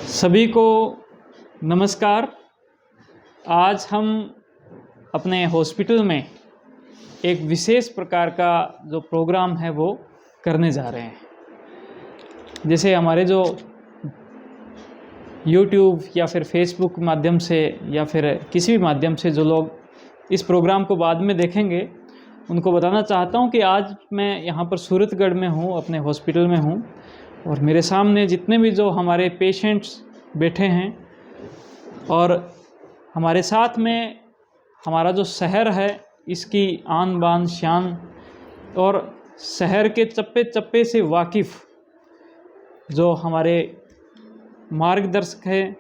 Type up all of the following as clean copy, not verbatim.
सभी को नमस्कार। आज हम अपने हॉस्पिटल में एक विशेष प्रकार का जो प्रोग्राम है वो करने जा रहे हैं। जैसे हमारे जो YouTube या फिर Facebook माध्यम से या फिर किसी भी माध्यम से जो लोग इस प्रोग्राम को बाद में देखेंगे, उनको बताना चाहता हूँ कि आज मैं यहाँ पर सूरतगढ़ में हूँ, अपने हॉस्पिटल में हूँ और मेरे सामने जितने भी जो हमारे पेशेंट्स बैठे हैं और हमारे साथ में हमारा जो शहर है, इसकी आन बान शान और शहर के चप्पे चप्पे से वाकिफ़ जो हमारे मार्गदर्शक हैं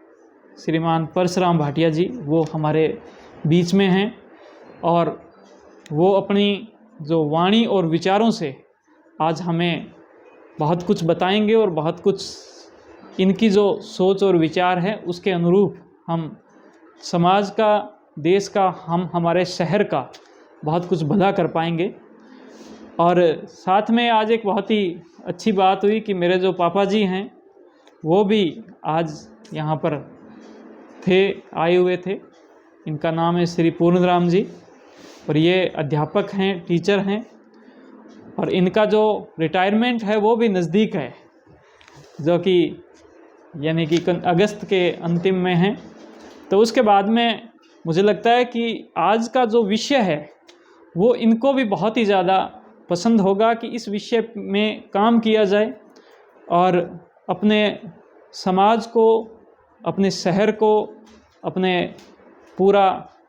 श्रीमान परशुराम भाटिया जी, वो हमारे बीच में हैं और वो अपनी जो वाणी और विचारों से आज हमें बहुत कुछ बताएंगे और बहुत कुछ इनकी जो सोच और विचार है उसके अनुरूप हम समाज का, देश का, हमारे शहर का बहुत कुछ भला कर पाएंगे। और साथ में आज एक बहुत ही अच्छी बात हुई कि मेरे जो पापा जी हैं वो भी आज यहाँ पर आए हुए थे। इनका नाम है श्री पूर्णराम जी और ये अध्यापक हैं, टीचर हैं और इनका जो रिटायरमेंट है वो भी नज़दीक है, जो कि यानी कि अगस्त के अंतिम में है। तो उसके बाद में मुझे लगता है कि आज का जो विषय है वो इनको भी बहुत ही ज़्यादा पसंद होगा कि इस विषय में काम किया जाए और अपने समाज को, अपने शहर को, अपने पूरा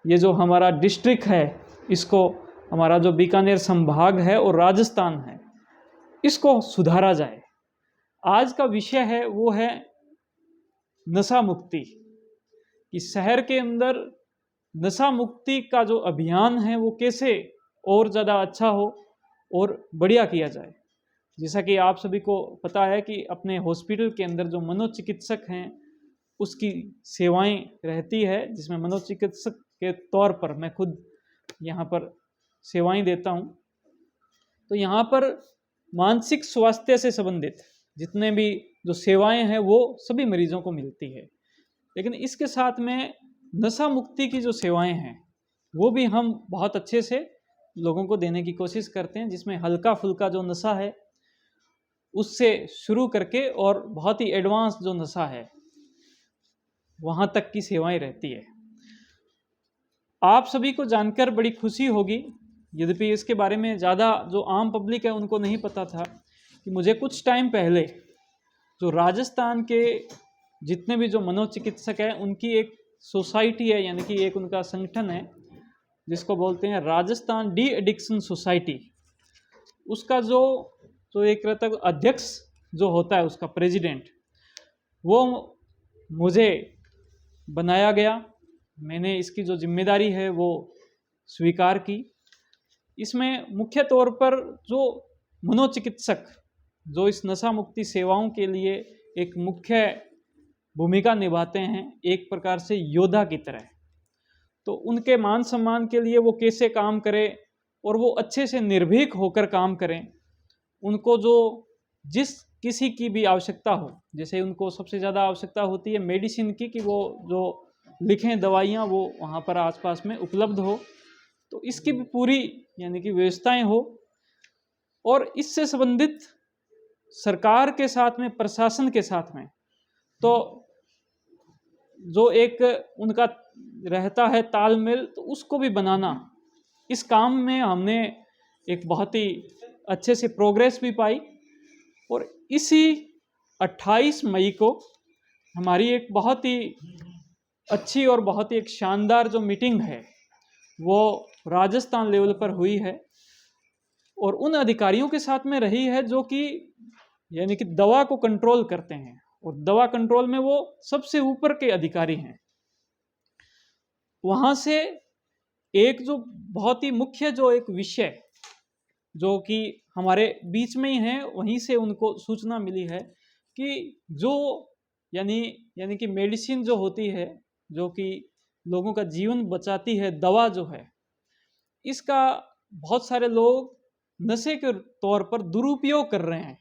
ये जो हमारा डिस्ट्रिक्ट है, इसको, हमारा जो बीकानेर संभाग है और राजस्थान है, इसको सुधारा जाए। आज का विषय है वो है नशा मुक्ति, कि शहर के अंदर नशा मुक्ति का जो अभियान है वो कैसे और ज़्यादा अच्छा हो और बढ़िया किया जाए। जैसा कि आप सभी को पता है कि अपने हॉस्पिटल के अंदर जो मनोचिकित्सक हैं उसकी सेवाएं रहती है, जिसमें मनोचिकित्सक के तौर पर मैं खुद यहाँ पर सेवाएं देता हूँ। तो यहाँ पर मानसिक स्वास्थ्य से संबंधित जितने भी जो सेवाएं हैं वो सभी मरीजों को मिलती है, लेकिन इसके साथ में नशा मुक्ति की जो सेवाएं हैं वो भी हम बहुत अच्छे से लोगों को देने की कोशिश करते हैं, जिसमें हल्का फुल्का जो नशा है उससे शुरू करके और बहुत ही एडवांस जो नशा है वहाँ तक की सेवाएं रहती है। आप सभी को जानकर बड़ी खुशी होगी, यद्यपि इसके बारे में ज़्यादा जो आम पब्लिक है उनको नहीं पता था, कि मुझे कुछ टाइम पहले जो राजस्थान के जितने भी जो मनोचिकित्सक हैं उनकी एक सोसाइटी है, यानी कि एक उनका संगठन है जिसको बोलते हैं राजस्थान डी एडिक्शन सोसाइटी। उसका जो एक अध्यक्ष जो होता है, उसका प्रेसिडेंट, वो मुझे बनाया गया। मैंने इसकी जो जिम्मेदारी है वो स्वीकार की। इसमें मुख्य तौर पर जो मनोचिकित्सक जो इस नशा मुक्ति सेवाओं के लिए एक मुख्य भूमिका निभाते हैं, एक प्रकार से योद्धा की तरह, तो उनके मान सम्मान के लिए वो कैसे काम करें और वो अच्छे से निर्भीक होकर काम करें। उनको जो जिस किसी की भी आवश्यकता हो, जैसे उनको सबसे ज़्यादा आवश्यकता होती है मेडिसिन की, कि वो जो लिखें दवाइयाँ वो वहाँ पर आसपास में उपलब्ध हो, तो इसकी भी पूरी यानी कि व्यवस्थाएं हो। और इससे संबंधित सरकार के साथ में, प्रशासन के साथ में, तो जो एक उनका रहता है तालमेल, तो उसको भी बनाना, इस काम में हमने एक बहुत ही अच्छे से प्रोग्रेस भी पाई। और इसी 28 मई को हमारी एक बहुत ही अच्छी और बहुत ही एक शानदार जो मीटिंग है वो राजस्थान लेवल पर हुई है और उन अधिकारियों के साथ में रही है जो कि यानी कि दवा को कंट्रोल करते हैं, और दवा कंट्रोल में वो सबसे ऊपर के अधिकारी हैं। वहाँ से एक जो बहुत ही मुख्य जो एक विषय जो कि हमारे बीच में ही है, वहीं से उनको सूचना मिली है कि जो यानी कि मेडिसिन जो होती है, जो कि लोगों का जीवन बचाती है, दवा जो है, इसका बहुत सारे लोग नशे के तौर पर दुरुपयोग कर रहे हैं।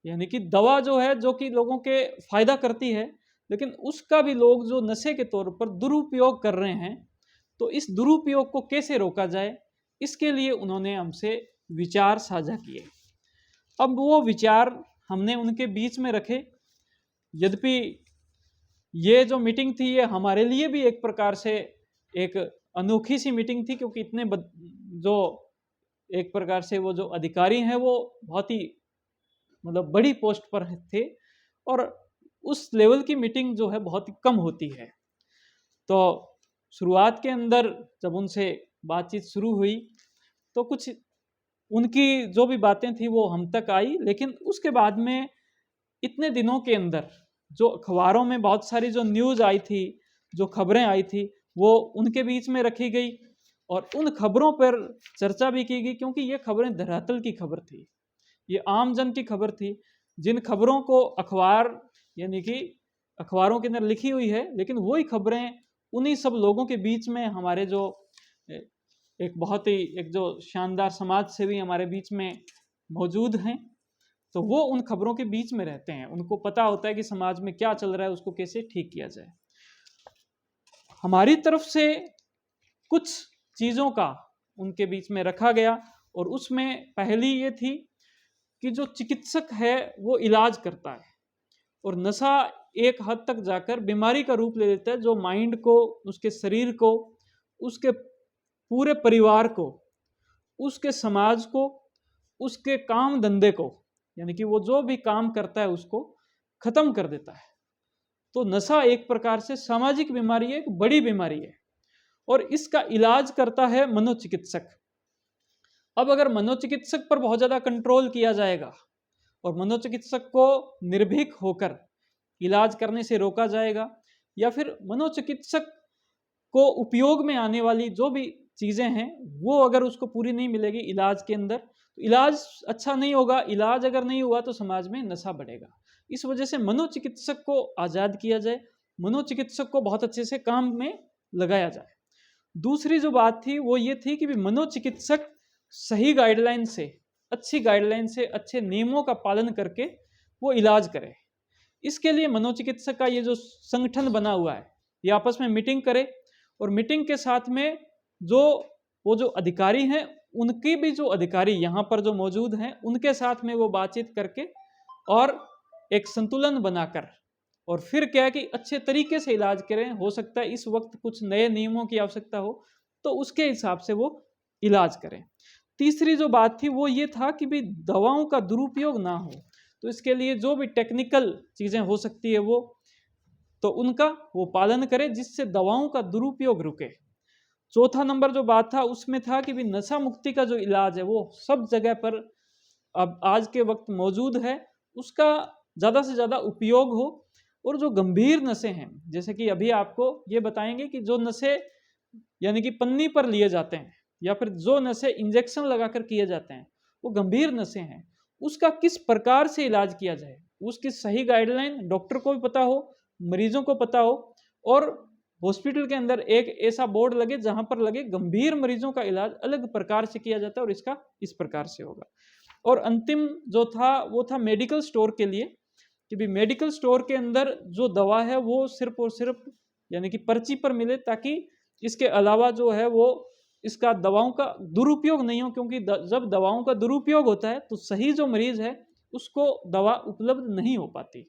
यानी कि दवा जो है, जो कि लोगों के फायदा करती है, लेकिन उसका भी लोग जो नशे के तौर पर दुरुपयोग कर रहे हैं, तो इस दुरुपयोग को कैसे रोका जाए, इसके लिए उन्होंने हमसे विचार साझा किए। अब वो विचार हमने उनके बीच में रखे। यद्यपि ये जो मीटिंग थी ये हमारे लिए भी एक प्रकार से एक अनोखी सी मीटिंग थी, क्योंकि इतने जो एक प्रकार से वो जो अधिकारी हैं वो बहुत ही मतलब बड़ी पोस्ट पर थे, और उस लेवल की मीटिंग जो है बहुत ही कम होती है। तो शुरुआत के अंदर जब उनसे बातचीत शुरू हुई तो कुछ उनकी जो भी बातें थी वो हम तक आई, लेकिन उसके बाद में इतने दिनों के अंदर जो अखबारों में बहुत सारी जो न्यूज़ आई थी, जो खबरें आई थी, वो उनके बीच में रखी गई और उन खबरों पर चर्चा भी की गई, क्योंकि ये खबरें धरातल की खबर थी, ये आम जन की खबर थी। जिन खबरों को अखबार यानी कि अखबारों के अंदर लिखी हुई है, लेकिन वही खबरें उन्हीं सब लोगों के बीच में हमारे जो एक बहुत ही एक जो शानदार समाज सेवी हमारे बीच में मौजूद हैं, तो वो उन खबरों के बीच में रहते हैं, उनको पता होता है कि समाज में क्या चल रहा है, उसको कैसे ठीक किया जाए। हमारी तरफ से कुछ चीज़ों का उनके बीच में रखा गया, और उसमें पहली ये थी कि जो चिकित्सक है वो इलाज करता है, और नशा एक हद तक जाकर बीमारी का रूप ले लेता है, जो माइंड को, उसके शरीर को, उसके पूरे परिवार को, उसके समाज को, उसके काम धंधे को, यानी कि वो जो भी काम करता है उसको खत्म कर देता है। तो नशा एक प्रकार से सामाजिक बीमारी है, एक बड़ी बीमारी है, और इसका इलाज करता है मनोचिकित्सक। अब अगर मनोचिकित्सक पर बहुत ज़्यादा कंट्रोल किया जाएगा और मनोचिकित्सक को निर्भीक होकर इलाज करने से रोका जाएगा, या फिर मनोचिकित्सक को उपयोग में आने वाली जो भी चीज़ें हैं वो अगर उसको पूरी नहीं मिलेगी इलाज के अंदर, तो इलाज अच्छा नहीं होगा। इलाज अगर नहीं हुआ तो समाज में नशा बढ़ेगा। इस वजह से मनोचिकित्सक को आज़ाद किया जाए, मनोचिकित्सक को बहुत अच्छे से काम में लगाया जाए। दूसरी जो बात थी वो ये थी कि मनोचिकित्सक सही गाइडलाइन से, अच्छी गाइडलाइन से, अच्छे नियमों का पालन करके वो इलाज करे। इसके लिए मनोचिकित्सक का ये जो संगठन बना हुआ है, ये आपस में मीटिंग करे, और मीटिंग के साथ में वो जो अधिकारी हैं, उनकी भी जो अधिकारी यहाँ पर जो मौजूद हैं, उनके साथ में वो बातचीत करके और एक संतुलन बनाकर, और फिर क्या है कि अच्छे तरीके से इलाज करें। हो सकता है इस वक्त कुछ नए नियमों की आवश्यकता हो, तो उसके हिसाब से वो इलाज करें। तीसरी जो बात थी वो ये था कि भाई दवाओं का दुरुपयोग ना हो, तो इसके लिए जो भी टेक्निकल चीज़ें हो सकती है वो, तो उनका वो पालन करें, जिससे दवाओं का दुरुपयोग रुके। चौथा नंबर जो बात था उसमें था कि भाई नशा मुक्ति का जो इलाज है वो सब जगह पर अब आज के वक्त मौजूद है, उसका ज़्यादा से ज़्यादा उपयोग हो। और जो गंभीर नशे हैं, जैसे कि अभी आपको ये बताएंगे कि जो नशे यानी कि पन्नी पर लिए जाते हैं, या फिर जो नशे इंजेक्शन लगाकर किए जाते हैं, वो गंभीर नशे हैं, उसका किस प्रकार से इलाज किया जाए, उसकी सही गाइडलाइन डॉक्टर को भी पता हो, मरीजों को पता हो, और हॉस्पिटल के अंदर एक ऐसा बोर्ड लगे जहां पर लगे गंभीर मरीजों का इलाज अलग प्रकार से किया जाता है और इसका इस प्रकार से होगा। और अंतिम जो था वो था मेडिकल स्टोर के लिए, कि भी मेडिकल स्टोर के अंदर जो दवा है वो सिर्फ और सिर्फ यानी कि पर्ची पर मिले, ताकि इसके अलावा जो है वो इसका दवाओं का दुरुपयोग नहीं हो, क्योंकि जब दवाओं का दुरुपयोग होता है तो सही जो मरीज है उसको दवा उपलब्ध नहीं हो पाती।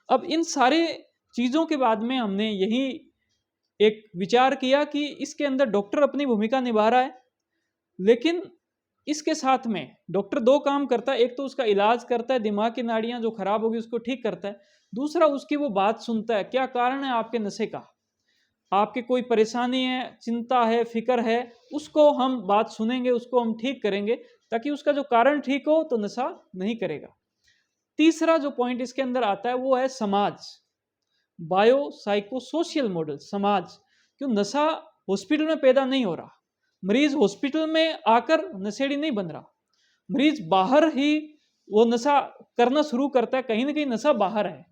अब इन सारे चीज़ों के बाद में हमने यही एक विचार किया कि इसके अंदर डॉक्टर अपनी भूमिका निभा रहा है, लेकिन इसके साथ में डॉक्टर दो काम करता है। एक तो उसका इलाज करता है, दिमाग की नाड़ियां जो खराब होगी उसको ठीक करता है। दूसरा उसकी वो बात सुनता है, क्या कारण है आपके नशे का, आपकी कोई परेशानी है, चिंता है, फिक्र है, उसको हम बात सुनेंगे, उसको हम ठीक करेंगे, ताकि उसका जो कारण ठीक हो तो नशा नहीं करेगा। तीसरा जो पॉइंट इसके अंदर आता है वो है समाज, बायो साइको सोशल मॉडल। समाज, क्यों नशा हॉस्पिटल में पैदा नहीं हो रहा, मरीज हॉस्पिटल में आकर नशेड़ी नहीं बन रहा, मरीज बाहर ही वो नशा करना शुरू करता है, कहीं ना कहीं नशा बाहर है।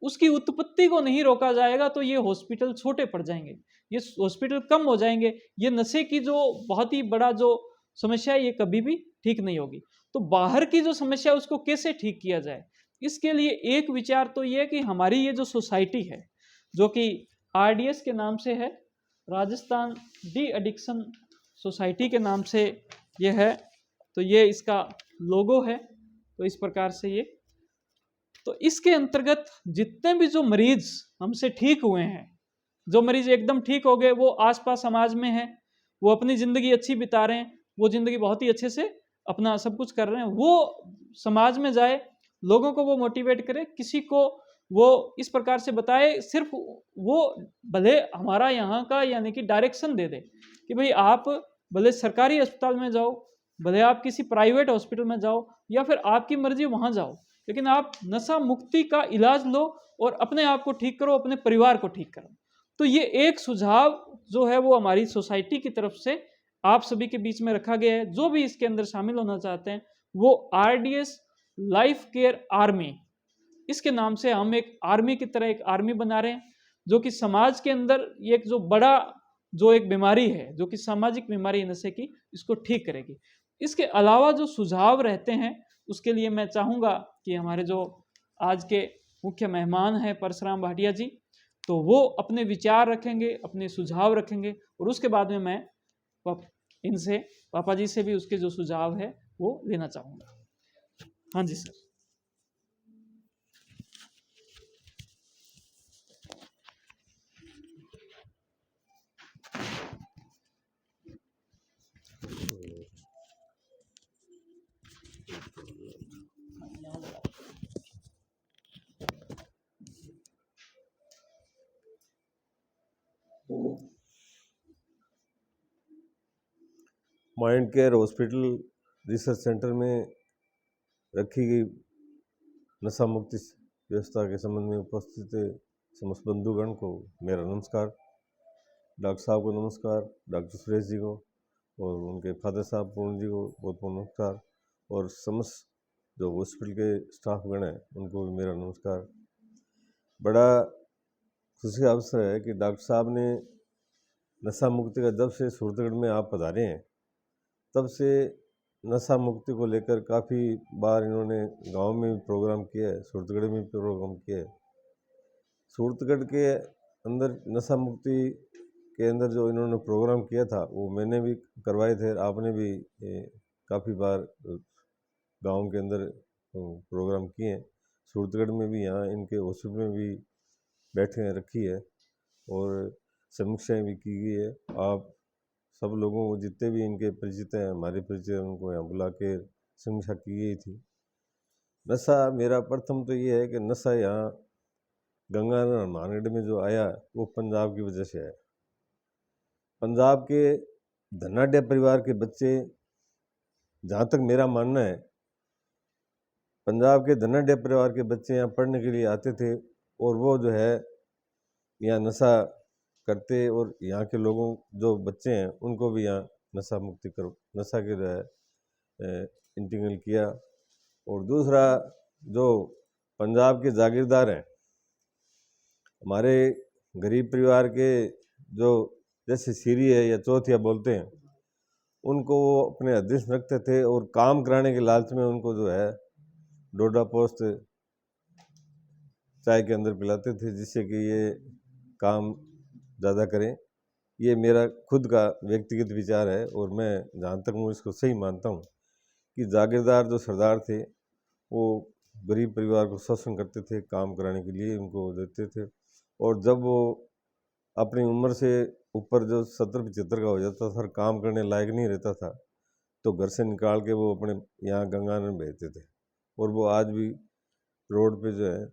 उसकी उत्पत्ति को नहीं रोका जाएगा तो ये हॉस्पिटल छोटे पड़ जाएंगे, ये हॉस्पिटल कम हो जाएंगे, ये नशे की जो बहुत ही बड़ा जो समस्या है ये कभी भी ठीक नहीं होगी। तो बाहर की जो समस्या है उसको कैसे ठीक किया जाए, इसके लिए एक विचार तो ये कि हमारी ये जो सोसाइटी है, जो कि RDS के नाम से है, राजस्थान डी एडिक्शन सोसाइटी के नाम से ये है, तो ये इसका लोगो है, तो इस प्रकार से ये, तो इसके अंतर्गत जितने भी जो मरीज हमसे ठीक हुए हैं, जो मरीज एकदम ठीक हो गए, वो आसपास समाज में हैं, वो अपनी ज़िंदगी अच्छी बिता रहे हैं, वो ज़िंदगी बहुत ही अच्छे से अपना सब कुछ कर रहे हैं, वो समाज में जाए, लोगों को वो मोटिवेट करे, किसी को वो इस प्रकार से बताए, सिर्फ वो भले हमारा यहाँ का यानी कि डायरेक्शन दे दे कि भाई आप भले सरकारी अस्पताल में जाओ, भले आप किसी प्राइवेट हॉस्पिटल में जाओ, या फिर आपकी मर्जी वहाँ जाओ, लेकिन आप नशा मुक्ति का इलाज लो और अपने आप को ठीक करो, अपने परिवार को ठीक करो। तो ये एक सुझाव जो है वो हमारी सोसाइटी की तरफ से आप सभी के बीच में रखा गया है। जो भी इसके अंदर शामिल होना चाहते हैं वो RDS लाइफ केयर आर्मी, इसके नाम से हम एक आर्मी की तरह एक आर्मी बना रहे हैं, जो कि समाज के अंदर ये एक जो बड़ा जो एक बीमारी है, जो कि सामाजिक बीमारी है नशे की, इसको ठीक करेगी। इसके अलावा जो सुझाव रहते हैं उसके लिए मैं चाहूँगा कि हमारे जो आज के मुख्य मेहमान हैं परशुराम भाटिया जी, तो वो अपने विचार रखेंगे, अपने सुझाव रखेंगे, और उसके बाद में मैं इनसे पापा जी से भी उसके जो सुझाव है वो लेना चाहूँगा। हाँ जी sir. Mind care hospital research centre में रखी गई नशा मुक्ति व्यवस्था के संबंध में उपस्थित समस्त बंधुगण को मेरा नमस्कार। डॉक्टर साहब को नमस्कार, डॉक्टर सुरेश जी को और उनके फादर साहब पूर्ण जी को बहुत बहुत नमस्कार, और समस्त जो हॉस्पिटल के स्टाफ गण हैं उनको भी मेरा नमस्कार। बड़ा खुशी का अवसर है कि डॉक्टर साहब ने नशा मुक्ति का जब से सूरतगढ़ में आप पधारे हैं तब से नशा मुक्ति को लेकर काफ़ी बार इन्होंने गांव में भी प्रोग्राम किया है, सूरतगढ़ में भी प्रोग्राम किया है। सूरतगढ़ के अंदर नशा मुक्ति के अंदर जो इन्होंने प्रोग्राम किया था वो मैंने भी करवाए थे, आपने भी काफ़ी बार गांव के अंदर प्रोग्राम किए हैं। सूरतगढ़ में भी यहाँ इनके हॉस्पिटल में भी बैठकें रखी है और समीक्षाएँ भी की गई है। आप सब लोगों को जितने भी इनके परिचित हैं, हमारे परिचित, उनको यहाँ बुला के समीक्षा की गई थी। नशा मेरा प्रथम तो ये है कि नशा यहाँ गंगानगर हनुमानगढ़ में जो आया वो पंजाब की वजह से आया। पंजाब के धनाढ्य परिवार के बच्चे, जहाँ तक मेरा मानना है, पंजाब के धनाढ्य परिवार के बच्चे यहाँ पढ़ने के लिए आते थे और वो जो है यहाँ नशा करते, और यहाँ के लोगों जो बच्चे हैं उनको भी यहाँ नशा मुक्ति करो, नशा के जो है इंटीग्रल किया। और दूसरा जो पंजाब के जागीरदार हैं, हमारे गरीब परिवार के जो जैसे सीरी है या चौथिया बोलते हैं, उनको वो अपने अधीन रखते थे और काम कराने के लालच में उनको जो है डोडा पोस्ट चाय के अंदर पिलाते थे जिससे कि ये काम ज़्यादा करें। ये मेरा खुद का व्यक्तिगत विचार है और मैं जहाँ तक मैं इसको सही मानता हूँ कि जागीरदार जो सरदार थे वो गरीब परिवार को शोषण करते थे, काम कराने के लिए उनको देते थे, और जब वो अपनी उम्र से ऊपर जो 70-75 का हो जाता था, काम करने लायक नहीं रहता था, तो घर से निकाल के वो अपने यहाँ गंगानगर भेजते थे। और वो आज भी रोड पे जो है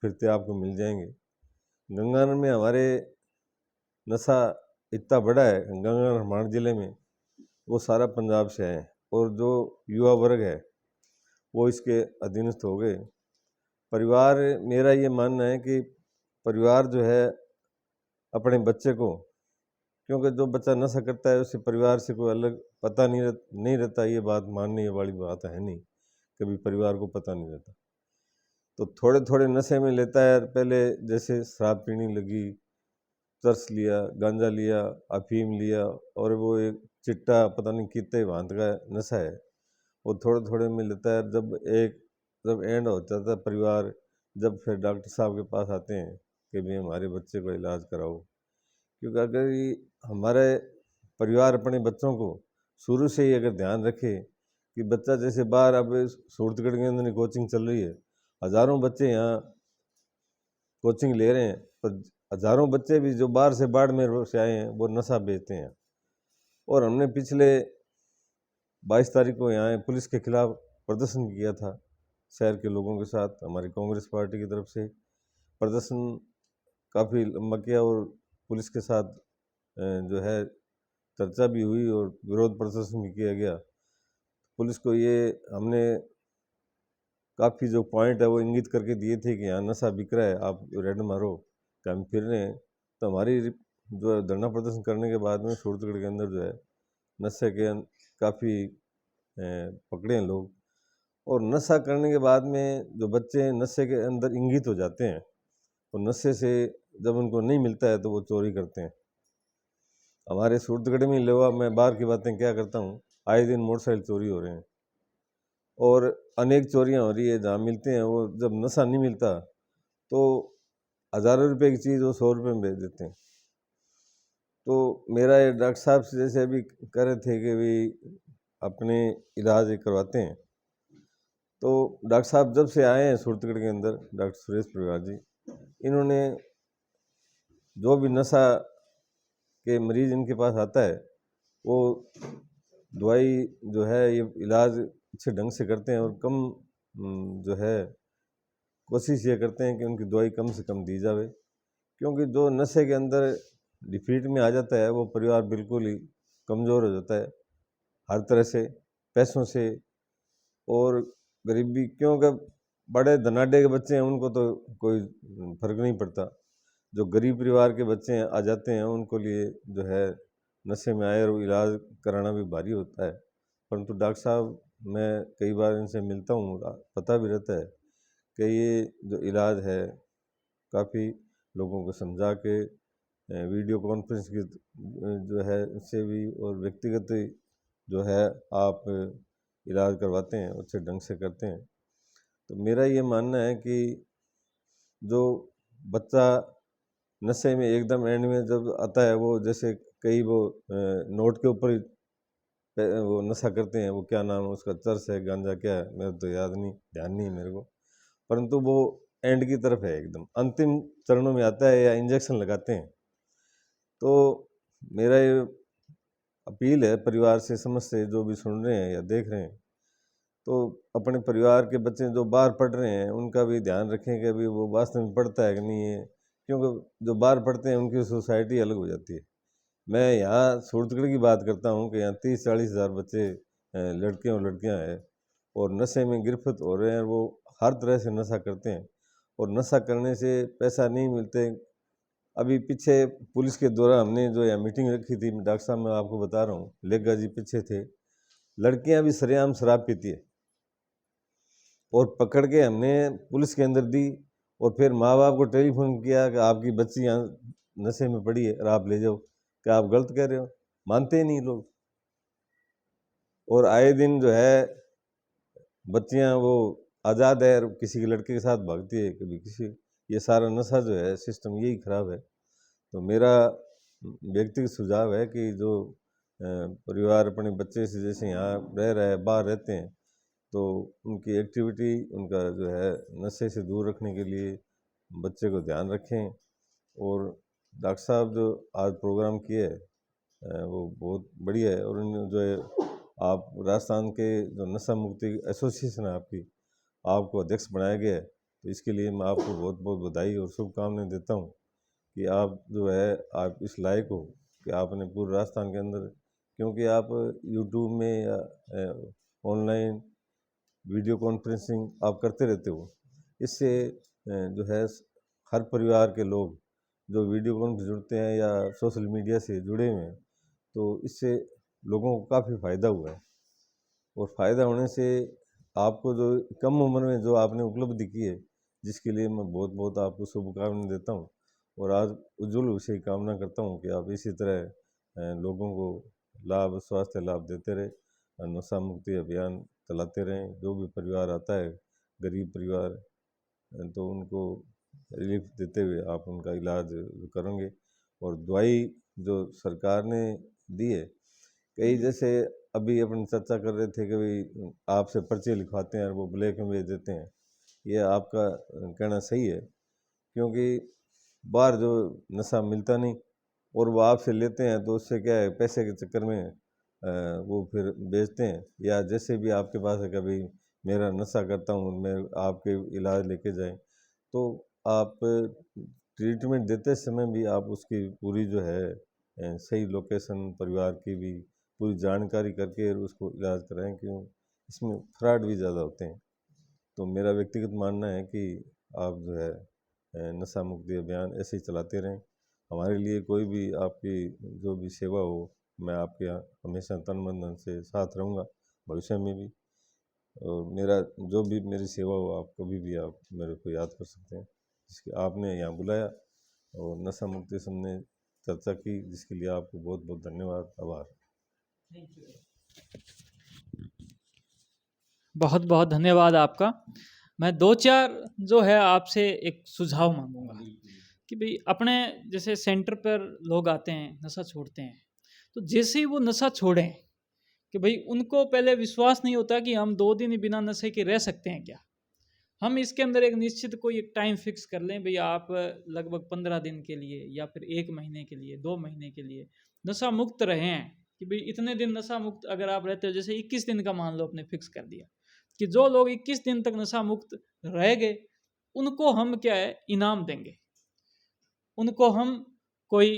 फिरते आपको मिल जाएंगे। गंगानगर में हमारे नशा इतना बड़ा है, गंगानगर हमारे ज़िले में, वो सारा पंजाब से है, और जो युवा वर्ग है वो इसके अधीनस्थ हो गए। परिवार, मेरा ये मानना है कि परिवार जो है अपने बच्चे को, क्योंकि जो बच्चा नशा करता है उससे परिवार से कोई अलग पता नहीं रहता, ये बात मानने वाली बात है नहीं, कभी परिवार को पता नहीं रहता। तो थोड़े थोड़े नशे में लेता है, पहले जैसे शराब पीने लगी, चरस लिया, गांजा लिया, अफीम लिया, और वो एक चिट्टा पता नहीं कितने भांत का नशा है वो थोड़े थोड़े में लेता है। जब एक जब एंड हो जाता है परिवार, जब फिर डॉक्टर साहब के पास आते हैं कि भाई हमारे बच्चे को इलाज कराओ। क्योंकि अगर ये हमारे परिवार अपने बच्चों को शुरू से ही अगर ध्यान रखे कि बच्चा जैसे बाहर, अब सूरतगढ़ के अंदर कोचिंग चल रही है, हज़ारों बच्चे यहाँ कोचिंग ले रहे हैं, पर हज़ारों बच्चे भी जो बाहर से बाड़मेर से आए हैं वो नशा बेचते हैं। और हमने पिछले 22 तारीख को यहाँ पुलिस के खिलाफ प्रदर्शन किया था, शहर के लोगों के साथ हमारी कांग्रेस पार्टी की तरफ से प्रदर्शन काफ़ी लंबा किया, और पुलिस के साथ जो है चर्चा भी हुई और विरोध प्रदर्शन भी किया गया। पुलिस को ये हमने काफ़ी जो पॉइंट है वो इंगित करके दिए थे कि यहाँ नशा बिक रहा है, आप रेड मारो, कि हम फिर रहे हैं। तो हमारी जो है धरना प्रदर्शन करने के बाद में सूरतगढ़ के अंदर जो है नशे के काफ़ी पकड़े हैं लोग, और नशा करने के बाद में जो बच्चे नशे के अंदर इंगित हो जाते हैं, और नशे से जब उनको नहीं मिलता है तो वो चोरी करते हैं। हमारे सूरतगढ़ में लेवा, मैं बाहर की बातें क्या करता हूँ, आए दिन मोटरसाइकिल चोरी हो रहे हैं और अनेक चोरियाँ हो रही है। जहाँ मिलते हैं वो जब नशा नहीं मिलता तो हज़ारों रुपए की चीज़ वो 100 रुपये में बेच देते हैं। तो मेरा ये डॉक्टर साहब से जैसे अभी कह रहे थे कि भाई अपने इलाज करवाते हैं, तो डॉक्टर साहब जब से आए हैं सूरतगढ़ के अंदर, डॉक्टर सुरेश परिवार जी, इन्होंने जो भी नशा के मरीज इनके पास आता है वो दवाई जो है ये इलाज अच्छे ढंग से करते हैं, और कम जो है कोशिश ये करते हैं कि उनकी दवाई कम से कम दी जावे। क्योंकि जो नशे के अंदर डिफीट में आ जाता है वो परिवार बिल्कुल ही कमज़ोर हो जाता है हर तरह से, पैसों से और गरीबी। क्योंकि बड़े धनाढ्य के बच्चे हैं उनको तो कोई फर्क नहीं पड़ता, जो गरीब परिवार के बच्चे हैं आ जाते हैं उनको लिए जो है नशे में आए और इलाज कराना भी भारी होता है। परंतु डॉक्टर साहब, मैं कई बार इनसे मिलता हूँ, पता भी रहता है कि ये जो इलाज है काफ़ी लोगों को समझा के वीडियो कॉन्फ्रेंस की जो है इससे भी और व्यक्तिगत जो है आप इलाज करवाते हैं, अच्छे ढंग से करते हैं। तो मेरा ये मानना है कि जो बच्चा नशे में एकदम एंड में जब आता है, वो जैसे कई वो नोट के ऊपर वो नशा करते हैं, वो क्या नाम है उसका, चरस है, गांजा, क्या है मेरे तो याद नहीं, ध्यान नहीं है मेरे को, परंतु वो एंड की तरफ है, एकदम अंतिम चरणों में आता है या इंजेक्शन लगाते हैं। तो मेरा ये अपील है परिवार से, समझ से, जो भी सुन रहे हैं या देख रहे हैं, तो अपने परिवार के बच्चे जो बाहर पढ़ रहे हैं उनका भी ध्यान रखें कि अभी वो वास्तव में पढ़ता है कि नहीं है। क्योंकि जो बाहर पढ़ते हैं उनकी सोसाइटी अलग हो जाती है। मैं यहाँ सूरतगढ़ की बात करता हूँ कि यहाँ 30-40 हज़ार बच्चे लड़के और लड़कियाँ हैं और नशे में गिरफ्त हो रहे हैं। वो हर तरह से नशा करते हैं और नशा करने से पैसा नहीं मिलते। अभी पीछे पुलिस के द्वारा हमने जो यहाँ मीटिंग रखी थी, डॉक्टर साहब मैं आपको बता रहा हूँ, लेगा जी पीछे थे, लड़कियाँ भी सरेआम शराब पीती है और पकड़ के हमने पुलिस के अंदर दी, और फिर माँ बाप को टेलीफोन किया कि आपकी बच्ची यहाँ नशे में पड़ी है और आप ले जाओ। क्या आप गलत कह रहे हो? मानते ही नहीं लोग। और आए दिन जो है बच्चियाँ वो आज़ाद है और किसी के लड़के के साथ भागती है, कभी किसी। ये सारा नशा जो है सिस्टम यही खराब है। तो मेरा व्यक्तिगत सुझाव है कि जो परिवार अपने बच्चे से जैसे यहाँ रह रहा है, बाहर रहते हैं, तो उनकी एक्टिविटी, उनका जो है नशे से दूर रखने के लिए बच्चे को ध्यान रखें। और डॉक्टर साहब जो आज प्रोग्राम किए है वो बहुत बढ़िया है। और उन्होंने जो है आप राजस्थान के जो नशा मुक्ति एसोसिएशन है आपकी, आपको अध्यक्ष बनाया गया है, तो इसके लिए मैं आपको बहुत बहुत बधाई और शुभकामनाएं देता हूँ कि आप जो है आप इस लायक हो कि आपने पूरे राजस्थान के अंदर, क्योंकि आप यूट्यूब में या ऑनलाइन वीडियो कॉन्फ्रेंसिंग आप करते रहते हो, इससे जो है हर परिवार के लोग जो वीडियो कॉन्फ्रेंस जुड़ते हैं या सोशल मीडिया से जुड़े हुए हैं, तो इससे लोगों को काफ़ी फ़ायदा हुआ है। और फ़ायदा होने से आपको जो कम उम्र में जो आपने उपलब्धि की है, जिसके लिए मैं बहुत बहुत आपको शुभकामनाएं देता हूँ। और आज उज्जवल भविष्य की कामना करता हूँ कि आप इसी तरह लोगों को लाभ, स्वास्थ्य लाभ देते रहे, नशा मुक्ति अभियान चलाते रहें। जो भी परिवार आता है गरीब परिवार तो उनको रिलीफ देते हुए आप उनका इलाज करेंगे। और दवाई जो सरकार ने दी है, कई जैसे अभी अपन चर्चा कर रहे थे कि भाई आपसे पर्चे लिखवाते हैं और वो ब्लैक में बेच देते हैं, ये आपका कहना सही है, क्योंकि बाहर जो नशा मिलता नहीं और वो आपसे लेते हैं तो उससे क्या है, पैसे के चक्कर में वो फिर बेचते हैं। या जैसे भी आपके पास है कभी मेरा नशा करता हूँ, मैं आपके इलाज लेके जाएं, तो आप ट्रीटमेंट देते समय भी आप उसकी पूरी जो है सही लोकेशन, परिवार की भी पूरी जानकारी करके उसको इलाज कराएं, क्यों इसमें फ्रॉड भी ज़्यादा होते हैं। तो मेरा व्यक्तिगत मानना है कि आप जो है नशा मुक्ति अभियान ऐसे ही चलाते रहें। हमारे लिए कोई भी आपकी जो भी सेवा हो, मैं आपके यहाँ हमेशा तन मन धन से साथ रहूँगा, भविष्य में भी। और मेरा जो भी मेरी सेवा हो, आप कभी भी आप मेरे को याद कर सकते हैं। जिसके आपने यहाँ बुलाया और नशा मुक्ति से हमने चर्चा की, जिसके लिए आपको बहुत बहुत धन्यवाद, आभार। बहुत बहुत धन्यवाद आपका। मैं दो चार जो है आपसे एक सुझाव मांगूंगा कि भाई अपने जैसे सेंटर पर लोग आते हैं, नशा छोड़ते हैं, तो जैसे ही वो नशा छोड़ें कि भाई उनको पहले विश्वास नहीं होता कि हम 2 दिन ही बिना नशे के रह सकते हैं क्या। हम इसके अंदर एक निश्चित कोई एक टाइम फिक्स कर लें, भाई आप लगभग 15 दिन के लिए या फिर 1 महीने के लिए, 2 महीने के लिए नशा मुक्त रहें कि भाई इतने दिन नशा मुक्त अगर आप रहते हो, जैसे 21 दिन का मान लो आपने फिक्स कर दिया कि जो लोग 21 दिन तक नशा मुक्त रह गए उनको हम क्या है इनाम देंगे। उनको हम कोई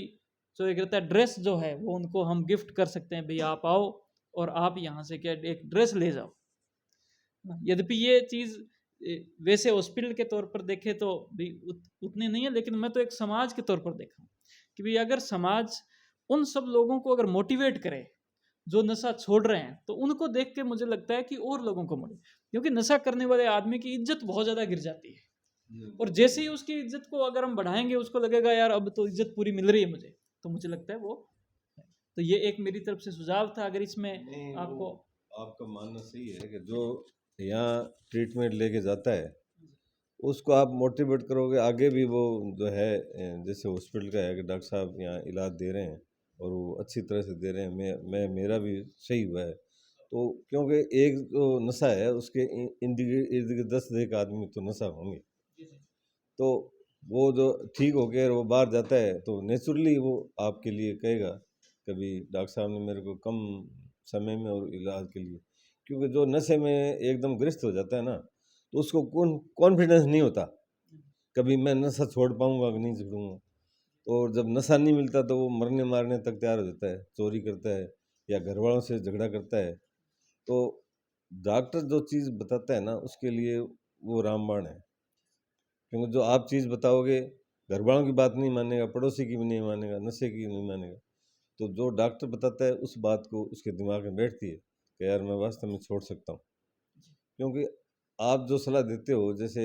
जो एक रहता है ड्रेस जो है वो उनको हम गिफ्ट कर सकते हैं, भाई आप आओ और आप यहाँ से क्या एक ड्रेस ले जाओ। यद्यपि ये चीज़ वैसे हॉस्पिटल के तौर पर देखे तो भी उतने नहीं है, लेकिन मैं तो एक समाज के तौर पर देखा हूँ कि भाई अगर समाज उन सब लोगों को अगर मोटिवेट करे जो नशा छोड़ रहे हैं, तो उनको देख के मुझे लगता है कि और लोगों को मिले, क्योंकि नशा करने वाले आदमी की इज्जत बहुत ज़्यादा गिर जाती है। और जैसे ही उसकी इज्जत को अगर हम बढ़ाएंगे, उसको लगेगा यार अब तो इज्जत पूरी मिल रही है मुझे, तो मुझे लगता है वो। तो ये एक मेरी तरफ से सुझाव था। अगर इसमें आपको आपका मानना सही है कि जो यहाँ ट्रीटमेंट लेके जाता है उसको आप मोटिवेट करोगे, आगे भी वो जो है जैसे हॉस्पिटल का है कि डॉक्टर साहब यहाँ इलाज दे रहे हैं और वो अच्छी तरह से दे रहे हैं, मैं मेरा भी सही हुआ है, तो क्योंकि एक जो नशा है उसके इर्द गिर्द 10 एक आदमी तो नशा होंगे, तो वो जो ठीक हो गया वो बाहर जाता है तो नेचुरली वो आपके लिए कहेगा कभी डॉक्टर साहब ने मेरे को कम समय में और इलाज के लिए, क्योंकि जो नशे में एकदम ग्रस्त हो जाता है ना, तो उसको कॉन्फिडेंस नहीं होता कभी मैं नशा छोड़ पाऊंगा कि नहीं छोड़ूंगा। और जब नशा नहीं मिलता तो वो मरने मारने तक तैयार हो जाता है, चोरी करता है या घर वालों से झगड़ा करता है। तो डॉक्टर जो चीज़ बताता है ना उसके लिए वो रामबाण है, क्योंकि जो आप चीज़ बताओगे घर वालों की बात नहीं मानेगा, पड़ोसी की भी नहीं मानेगा, नशे की नहीं मानेगा। तो जो डॉक्टर बताता है उस बात को उसके दिमाग में बैठती है कि यार मैं वास्तव में छोड़ सकता हूँ। क्योंकि आप जो सलाह देते हो, जैसे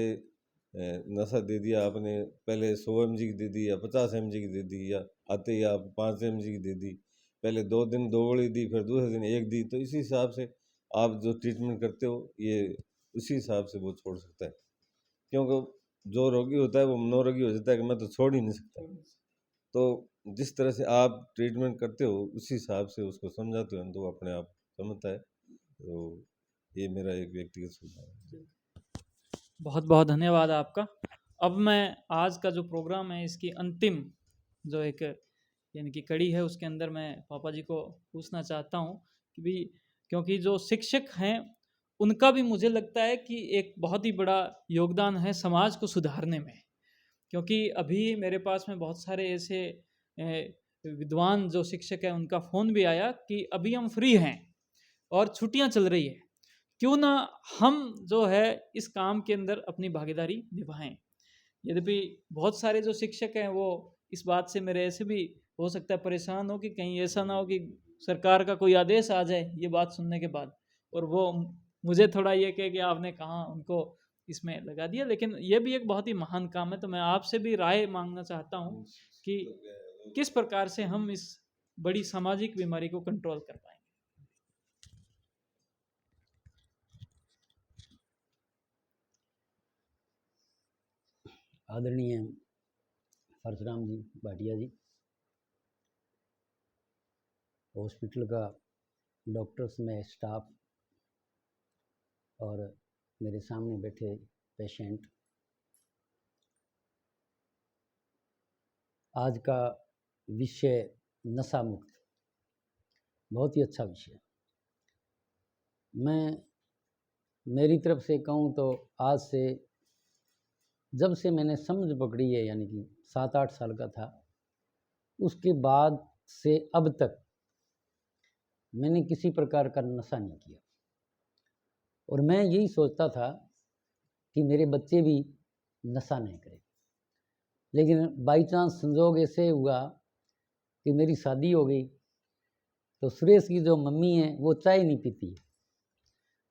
नशा दे दिया आपने, पहले 100 mg की दे दी या 50 mg की दे दी, या आते ही आप 5 mg की दे दी, पहले 2 दिन 2 गोली दी, फिर दूसरे दिन 1 दी, तो इसी हिसाब से आप जो ट्रीटमेंट करते हो ये उसी हिसाब से वो छोड़ सकता है। क्योंकि जो रोगी होता है वो मनोरोगी हो जाता है कि मैं तो छोड़ ही नहीं सकता। तो जिस तरह से आप ट्रीटमेंट करते हो उसी हिसाब से उसको समझाते हो तो वो अपने आप समझता है। तो ये मेरा एक व्यक्तिगत सुझाव है। बहुत बहुत धन्यवाद आपका। अब मैं आज का जो प्रोग्राम है इसकी अंतिम जो एक यानी कि कड़ी है उसके अंदर मैं पापा जी को पूछना चाहता हूँ कि भी क्योंकि जो शिक्षक हैं उनका भी मुझे लगता है कि एक बहुत ही बड़ा योगदान है समाज को सुधारने में। क्योंकि अभी मेरे पास में बहुत सारे ऐसे विद्वान जो शिक्षक हैं उनका फ़ोन भी आया कि अभी हम फ्री हैं और छुट्टियां चल रही है, क्यों ना हम जो है इस काम के अंदर अपनी भागीदारी निभाएं। यद्यपि बहुत सारे जो शिक्षक हैं वो इस बात से मेरे ऐसे भी हो सकता है परेशान हो कि कहीं ऐसा ना हो कि सरकार का कोई आदेश आ जाए ये बात सुनने के बाद और वो मुझे थोड़ा ये कहे कि आपने कहाँ उनको इसमें लगा दिया। लेकिन ये भी एक बहुत ही महान काम है। तो मैं आपसे भी राय मांगना चाहता हूँ कि किस प्रकार से हम इस बड़ी सामाजिक बीमारी को कंट्रोल कर पाएंगे। आदरणीय परशुराम जी भाटिया जी, हॉस्पिटल का डॉक्टर्स में स्टाफ और मेरे सामने बैठे पेशेंट, आज का विषय नशा मुक्त, बहुत ही अच्छा विषय। मैं मेरी तरफ से कहूँ तो आज से जब से मैंने समझ पकड़ी है, यानी कि 7-8 साल का था, उसके बाद से अब तक मैंने किसी प्रकार का नशा नहीं किया। और मैं यही सोचता था कि मेरे बच्चे भी नशा नहीं करें, लेकिन बाई चांस संजोग ऐसे हुआ कि मेरी शादी हो गई। तो सुरेश की जो मम्मी है वो चाय नहीं पीती,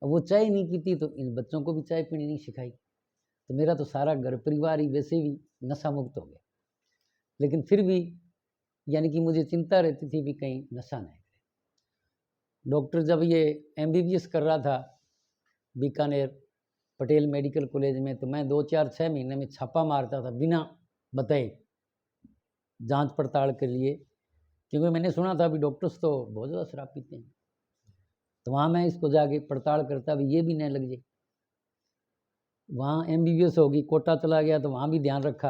अब वो चाय नहीं पीती तो इन बच्चों को भी चाय पीनी नहीं सिखाई। तो मेरा तो सारा घर परिवार ही वैसे भी नशा मुक्त हो गया, लेकिन फिर भी यानी कि मुझे चिंता रहती थी भी कहीं नशा नहीं करे। डॉक्टर जब ये MBBS कर रहा था बीकानेर पटेल मेडिकल कॉलेज में, तो मैं 2-4-6 महीने में छापा मारता था बिना बताए जांच पड़ताल के लिए, क्योंकि मैंने सुना था भी डॉक्टर्स तो बहुत ज़्यादा शराब पीते हैं। तो वहाँ मैं इसको जाके पड़ताल करता भी ये भी नहीं लग जाए। वहाँ MBBS होगी, कोटा चला गया तो वहाँ भी ध्यान रखा।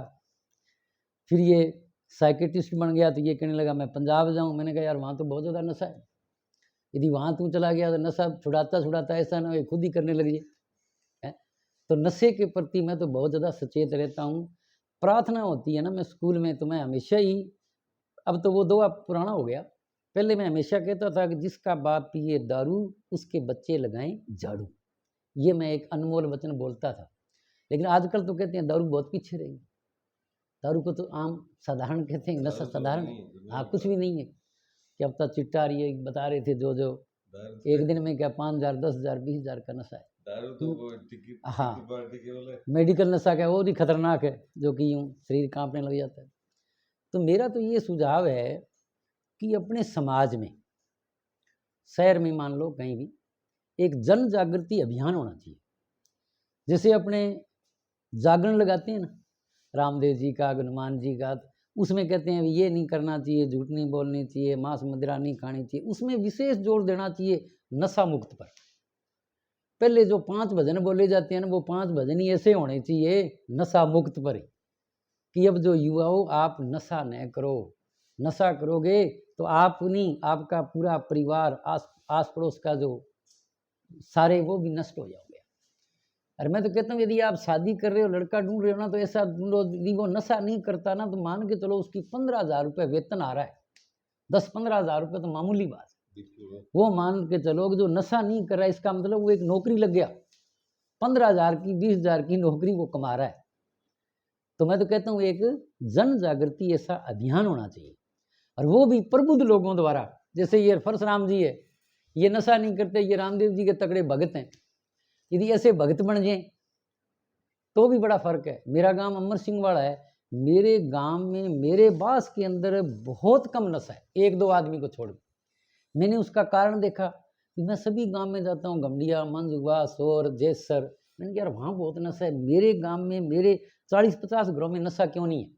फिर ये साइकेट्रिस्ट बन गया तो ये कहने लगा मैं पंजाब जाऊँ। मैंने कहा यार वहाँ तो बहुत ज़्यादा नशा है, यदि वहाँ तू चला गया तो नशा छुड़ाता ऐसा ना हो खुद ही करने लग जाए। तो नशे के प्रति मैं तो बहुत ज़्यादा सचेत रहता हूँ। प्रार्थना होती है ना, मैं स्कूल में तो मैं हमेशा ही, अब तो वो दो पुराना हो गया, पहले मैं हमेशा कहता था कि जिसका बाप पिए दारू उसके बच्चे लगाएं झाड़ू। ये मैं एक अनमोल वचन बोलता था, लेकिन आजकल तो कहते हैं दारू बहुत पीछे रही। दारू को तो आम साधारण कहते हैं, नशा साधारण, हाँ कुछ भी नहीं है। कि अब तक चिट्टा रही है, बता रहे थे जो एक दिन में क्या 5,000, 10,000, 20,000 का नशा है। दारू तो हाँ, मेडिकल नशा क्या वो भी खतरनाक है, जो कि यूँ शरीर कांपने लग जाता है। तो मेरा तो ये सुझाव है कि अपने समाज में, शहर में मान लो कहीं भी, एक जन जागृति अभियान होना चाहिए। जैसे अपने जागरण लगाते हैं ना, रामदेव जी का, हनुमान जी का, उसमें कहते हैं ये नहीं करना चाहिए, झूठ नहीं बोलनी चाहिए, मांस मदिरा नहीं खानी चाहिए। उसमें विशेष जोर देना चाहिए नशा मुक्त पर। पहले जो 5 भजन बोले जाते हैं ना, वो 5 भजन ही ऐसे होने चाहिए नशा मुक्त पर ही, कि अब जो युवाओं आप नशा न करो। नशा करोगे तो आप नहीं, आपका पूरा परिवार, आस पड़ोस का जो सारे वो भी नष्ट हो जाओगे। और मैं तो कहता हूँ यदि आप शादी कर रहे हो, लड़का ढूंढ रहे हो ना, तो ऐसा ढूंढो यदि वो नशा नहीं करता ना, तो मान के चलो उसकी 15,000 रुपये वेतन आ रहा है, 10-15,000 रुपये तो मामूली बात है। वो मान के चलो कि जो नशा नहीं कर रहा है, इसका मतलब वो एक नौकरी लग गया, 15,000 की 20,000 की नौकरी वो कमा रहा है। तो मैं तो कहता हूँ एक जन जागृति ऐसा अभियान होना चाहिए, और वो भी प्रबुद्ध लोगों द्वारा। जैसे ये परशुराम जी है, ये नशा नहीं करते, ये रामदेव जी के तगड़े भगत हैं। यदि ऐसे भगत बन जाए तो भी बड़ा फर्क है। मेरा गांव अमर सिंह वाला है, मेरे गांव में मेरे बास के अंदर बहुत कम नशा है, 1-2 आदमी को छोड़। मैंने उसका कारण देखा कि मैं सभी गांव में जाता हूँ, गमडिया, मंजुआ, सोर, जैसर, मैंने कहा यार वहाँ बहुत नशा है, मेरे गांव में मेरे 40-50 घरों में नशा क्यों नहीं है।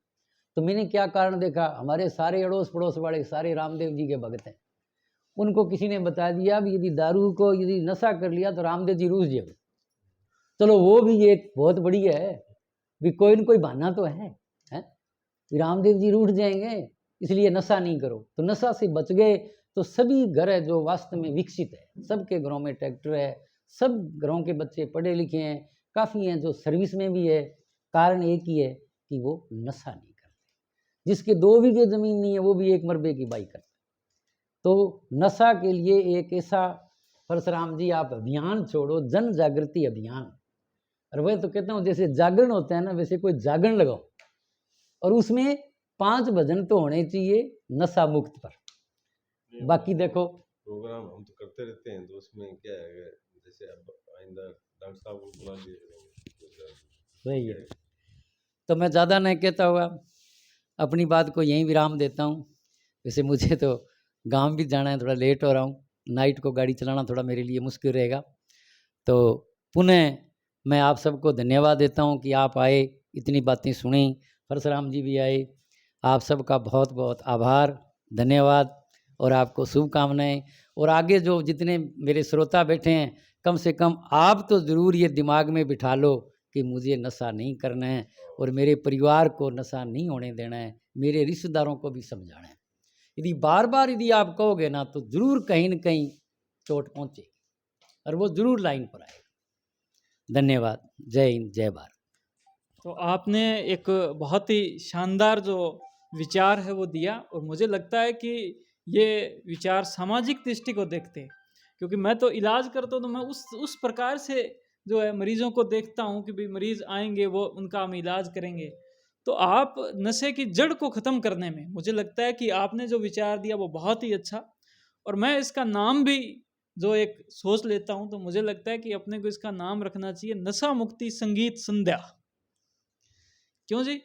तो मैंने क्या कारण देखा, हमारे सारे अड़ोस पड़ोस वाले सारे रामदेव जी के भगत हैं। उनको किसी ने बता दिया भी यदि दारू को यदि नशा कर लिया तो रामदेव जी रूस जाओगे। चलो वो भी एक बहुत बड़ी है, भी कोई न कोई बहाना तो है, रामदेव जी रूठ जाएंगे, इसलिए नशा नहीं करो। तो नशा से बच गए तो सभी घर है जो वास्तव में विकसित है, सबके घरों में ट्रैक्टर है, सब घरों के बच्चे पढ़े लिखे हैं, काफ़ी हैं जो सर्विस में भी है। कारण एक ही है कि वो नशा नहीं करते। जिसके 2 बीघे ज़मीन नहीं है वो भी 1 मरबे की बाई करता। तो नशा के लिए एक ऐसा, परशुराम जी आप अभियान छोड़ो, जन जागृति अभियान। और वह तो कहता हूँ जैसे जागरण होता है ना, वैसे कोई जागरण लगाओ, और उसमें 5 भजन तो होने चाहिए नशा मुक्त पर। बाकी देखो प्रोग्राम हम तो करते रहते हैं, तो उसमें क्या है, जैसे अब आइंदा डॉक्टर साहब को बुला लिए, सही है। तो मैं ज़्यादा नहीं कहता हुआ अपनी बात को यहीं विराम देता हूँ। वैसे मुझे तो गांव भी जाना है, थोड़ा लेट हो रहा हूँ, नाइट को गाड़ी चलाना थोड़ा मेरे लिए मुश्किल रहेगा। तो पुनः मैं आप सबको धन्यवाद देता हूँ कि आप आए, इतनी बातें सुनी। परशुराम जी भी आए, आप सबका बहुत बहुत आभार, धन्यवाद और आपको शुभकामनाएं। और आगे जो जितने मेरे श्रोता बैठे हैं, कम से कम आप तो ज़रूर ये दिमाग में बिठा लो कि मुझे नशा नहीं करना है और मेरे परिवार को नशा नहीं होने देना है, मेरे रिश्तेदारों को भी समझाना है। यदि बार बार यदि आप कहोगे ना तो ज़रूर कहीं न कहीं चोट पहुँचेगी और वो ज़रूर लाइन पर आएगा। धन्यवाद। जय हिंद, जय भारत। तो आपने एक बहुत ही शानदार जो विचार है वो दिया, और मुझे लगता है कि ये विचार सामाजिक दृष्टि को देखते हैं, क्योंकि मैं तो इलाज करता हूँ तो मैं उस प्रकार से जो है मरीजों को देखता हूँ कि भाई मरीज़ आएंगे, वो उनका हम इलाज करेंगे। तो आप नशे की जड़ को ख़त्म करने में, मुझे लगता है कि आपने जो विचार दिया वो बहुत ही अच्छा, और मैं इसका नाम भी जो एक सोच लेता हूँ तो मुझे लगता है कि अपने को इसका नाम रखना चाहिए नशा मुक्ति संगीत संध्या। क्यों जी?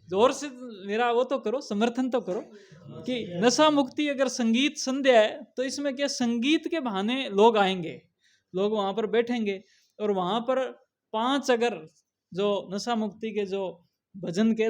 जोर से मेरा वो तो करो, समर्थन तो करो कि नशा मुक्ति अगर संगीत संध्या है तो इसमें क्या, संगीत के बहाने लोग आएंगे, लोग वहां पर बैठेंगे, और वहां पर 5 अगर जो नशा मुक्ति के जो भजन के